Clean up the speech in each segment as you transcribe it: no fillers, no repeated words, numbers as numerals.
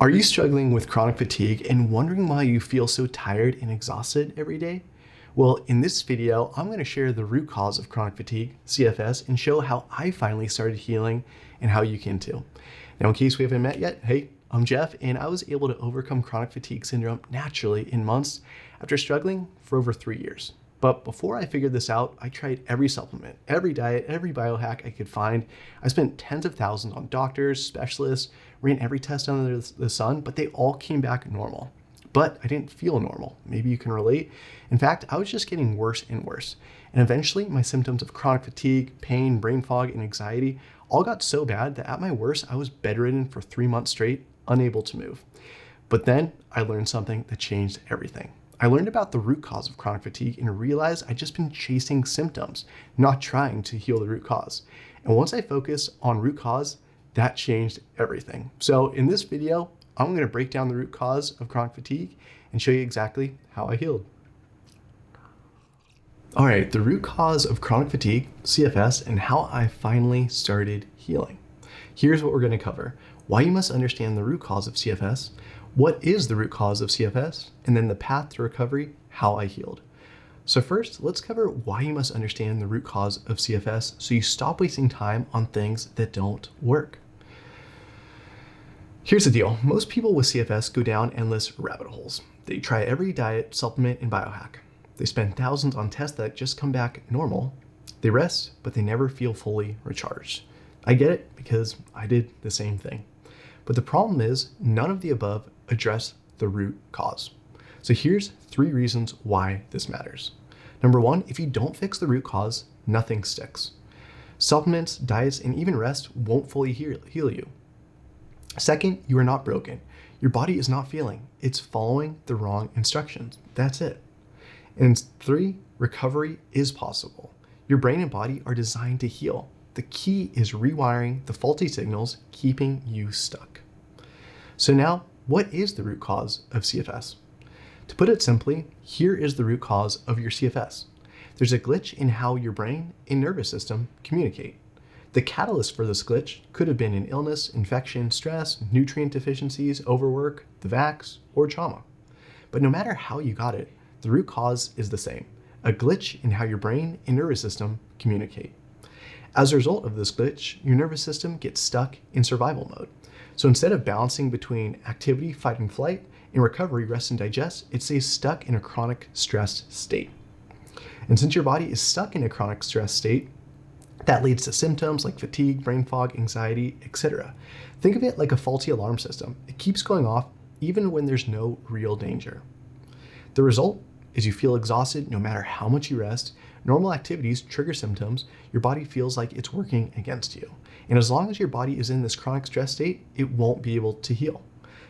Are you struggling with chronic fatigue and wondering why you feel so tired and exhausted every day? Well, in this video, I'm going to share the root cause of chronic fatigue, CFS, and show how I finally started healing and how you can too. Now, in case we haven't met yet, hey, I'm Jeff, and I was able to overcome chronic fatigue syndrome naturally in months after struggling for over 3 years. But before I figured this out, I tried every supplement, every diet, every biohack I could find. I spent tens of thousands on doctors, specialists, ran every test under the sun, but they all came back normal. But I didn't feel normal. Maybe you can relate. In fact, I was just getting worse and worse. And eventually, my symptoms of chronic fatigue, pain, brain fog, and anxiety all got so bad that at my worst, I was bedridden for 3 months straight, unable to move. But then I learned something that changed everything. I learned about the root cause of chronic fatigue and realized I'd just been chasing symptoms, not trying to heal the root cause. And once I focused on root cause, that changed everything. So in this video, I'm going to break down the root cause of chronic fatigue and show you exactly how I healed. All right, the root cause of chronic fatigue, CFS, and how I finally started healing. Here's what we're going to cover: why you must understand the root cause of CFS, what is the root cause of CFS, and then the path to recovery, how I healed. So first, let's cover why you must understand the root cause of CFS so you stop wasting time on things that don't work. Here's the deal. Most people with CFS go down endless rabbit holes. They try every diet, supplement, and biohack. They spend thousands on tests that just come back normal. They rest, but they never feel fully recharged. I get it because I did the same thing. But the problem is none of the above address the root cause. So here's 3 reasons why this matters. Number 1, if you don't fix the root cause, nothing sticks. Supplements, diets, and even rest won't fully heal you. Second, you are not broken. Your body is not feeling. It's following the wrong instructions. That's it. And 3, recovery is possible. Your brain and body are designed to heal. The key is rewiring the faulty signals, keeping you stuck. So now, what is the root cause of CFS? To put it simply, here is the root cause of your CFS. There's a glitch in how your brain and nervous system communicate. The catalyst for this glitch could have been an illness, infection, stress, nutrient deficiencies, overwork, the vax, or trauma. But no matter how you got it, the root cause is the same: a glitch in how your brain and nervous system communicate. As a result of this glitch, your nervous system gets stuck in survival mode. So instead of balancing between activity, fight and flight, and recovery, rest and digest, it stays stuck in a chronic stressed state. And since your body is stuck in a chronic stress state, that leads to symptoms like fatigue, brain fog, anxiety, etc. Think of it like a faulty alarm system. It keeps going off even when there's no real danger. The result is you feel exhausted no matter how much you rest. Normal activities trigger symptoms. Your body feels like it's working against you. And as long as your body is in this chronic stress state, it won't be able to heal.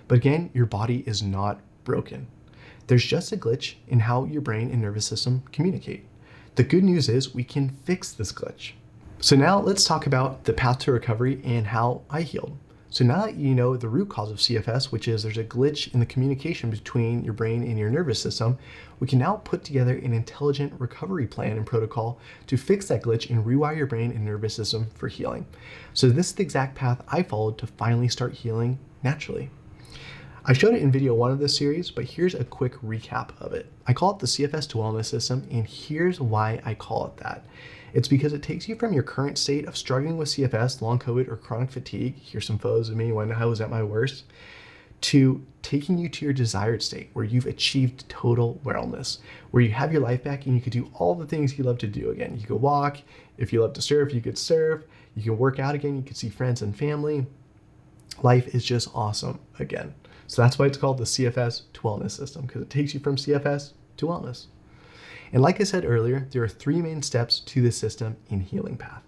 But again, your body is not broken. There's just a glitch in how your brain and nervous system communicate. The good news is we can fix this glitch. So now let's talk about the path to recovery and how I healed. So now that you know the root cause of CFS, which is there's a glitch in the communication between your brain and your nervous system, we can now put together an intelligent recovery plan and protocol to fix that glitch and rewire your brain and nervous system for healing. So this is the exact path I followed to finally start healing naturally. I showed it in video 1 of this series, but here's a quick recap of it. I call it the CFS to wellness system, and here's why I call it that. It's because it takes you from your current state of struggling with CFS, long COVID, or chronic fatigue, here's some photos of me when I was at my worst, to taking you to your desired state where you've achieved total wellness, where you have your life back and you could do all the things you love to do again. You could walk. If you love to surf, you could surf. You can work out again. You could see friends and family. Life is just awesome again. So that's why it's called the CFS to wellness system, because it takes you from CFS to wellness. And like I said earlier, there are 3 main steps to this system in healing path.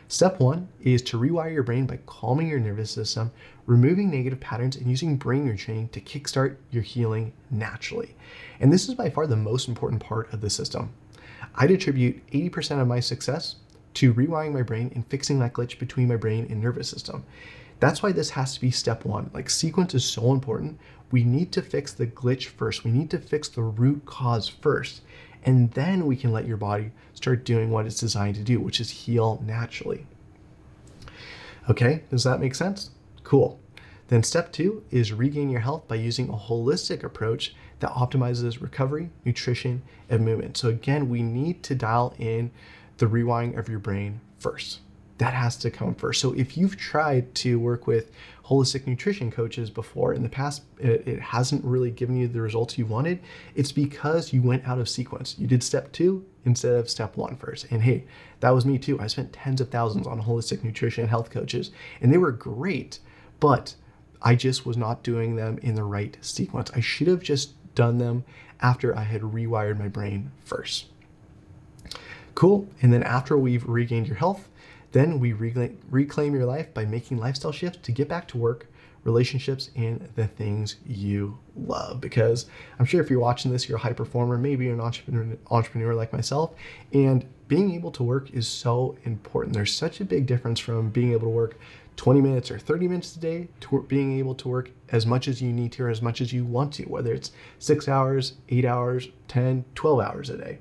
Step 1 is to rewire your brain by calming your nervous system, removing negative patterns, and using brain retraining to kickstart your healing naturally. And this is by far the most important part of the system. I'd attribute 80% of my success to rewiring my brain and fixing that glitch between my brain and nervous system. That's why this has to be step 1. Like, sequence is so important. We need to fix the glitch first. We need to fix the root cause first. And then we can let your body start doing what it's designed to do, which is heal naturally. Okay, does that make sense? Cool. Then step 2 is regain your health by using a holistic approach that optimizes recovery, nutrition, and movement. So again, we need to dial in the rewiring of your brain first. That has to come first. So if you've tried to work with holistic nutrition coaches before in the past, it hasn't really given you the results you wanted, it's because you went out of sequence. You did step 2 instead of step 1 first. And hey, that was me too. I spent tens of thousands on holistic nutrition and health coaches, and they were great, but I just was not doing them in the right sequence. I should have just done them after I had rewired my brain first. Cool. And then after we've regained your health, then we reclaim your life by making lifestyle shifts to get back to work, relationships, and the things you love. Because I'm sure if you're watching this, you're a high performer, maybe you're an entrepreneur like myself, and being able to work is so important. There's such a big difference from being able to work 20 minutes or 30 minutes a day to being able to work as much as you need to or as much as you want to, whether it's 6 hours, 8 hours, 10, 12 hours a day.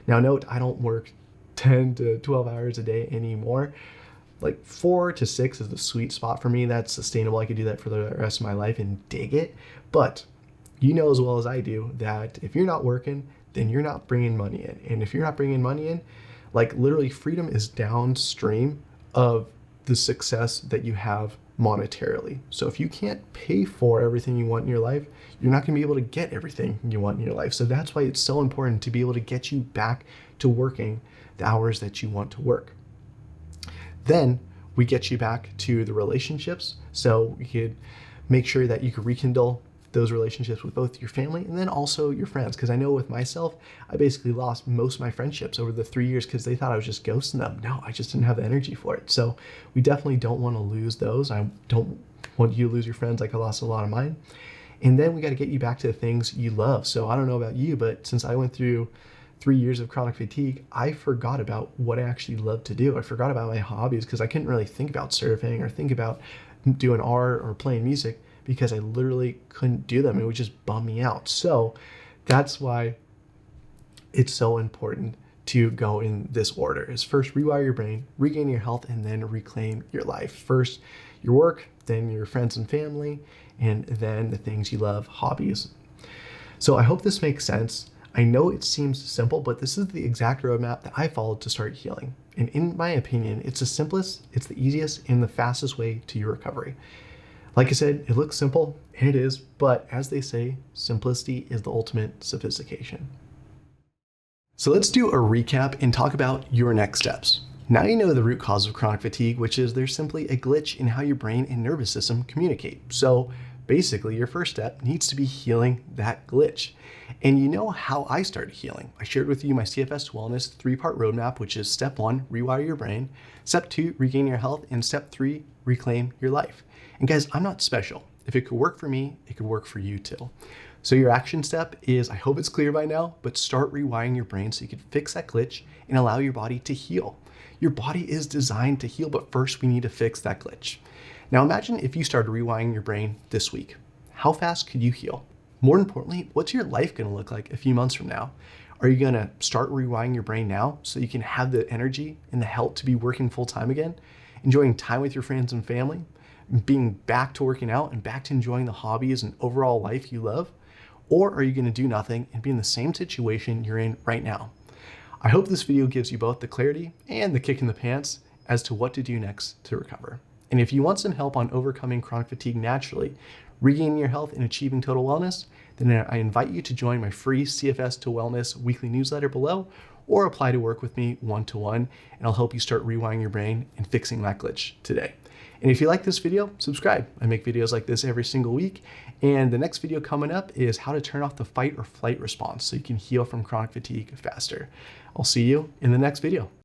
Now note, I don't work 10 to 12 hours a day anymore. Like 4 to 6 is the sweet spot for me. That's sustainable. I could do that for the rest of my life and dig it. But you know as well as I do that if you're not working, then you're not bringing money in. And if you're not bringing money in, like literally freedom is downstream of the success that you have monetarily. So if you can't pay for everything you want in your life, you're not going to be able to get everything you want in your life. So that's why it's so important to be able to get you back to working the hours that you want to work. Then we get you back to the relationships. So we could make sure that you can rekindle those relationships with both your family and then also your friends. Because I know with myself, I basically lost most of my friendships over the 3 years because they thought I was just ghosting them. No, I just didn't have the energy for it. So we definitely don't want to lose those. I don't want you to lose your friends like I lost a lot of mine. And then we got to get you back to the things you love. So I don't know about you, but since I went through 3 years of chronic fatigue, I forgot about what I actually love to do. I forgot about my hobbies because I couldn't really think about surfing or think about doing art or playing music because I literally couldn't do them. It would just bum me out. So that's why it's so important to go in this order. Is first rewire your brain, regain your health, and then reclaim your life. First your work, then your friends and family, and then the things you love, hobbies. So I hope this makes sense. I know it seems simple, but this is the exact roadmap that I followed to start healing. And in my opinion, it's the simplest, it's the easiest, and the fastest way to your recovery. Like I said, it looks simple, and it is, but as they say, simplicity is the ultimate sophistication. So let's do a recap and talk about your next steps. Now you know the root cause of chronic fatigue, which is there's simply a glitch in how your brain and nervous system communicate. So basically, your first step needs to be healing that glitch. And you know how I started healing. I shared with you my CFS Wellness 3-part roadmap, which is step 1, rewire your brain, step 2, regain your health, and step 3, reclaim your life. And guys, I'm not special. If it could work for me, it could work for you too. So your action step is, I hope it's clear by now, but start rewiring your brain so you can fix that glitch and allow your body to heal. Your body is designed to heal, but first we need to fix that glitch. Now imagine if you started rewiring your brain this week. How fast could you heal? More importantly, what's your life going to look like a few months from now? Are you going to start rewiring your brain now so you can have the energy and the health to be working full time again, enjoying time with your friends and family, being back to working out and back to enjoying the hobbies and overall life you love? Or are you going to do nothing and be in the same situation you're in right now? I hope this video gives you both the clarity and the kick in the pants as to what to do next to recover. And if you want some help on overcoming chronic fatigue naturally, regaining your health, and achieving total wellness, then I invite you to join my free CFS to Wellness weekly newsletter below, or apply to work with me one-to-one, and I'll help you start rewiring your brain and fixing that glitch today. And if you like this video, subscribe. I make videos like this every single week. And the next video coming up is how to turn off the fight or flight response so you can heal from chronic fatigue faster. I'll see you in the next video.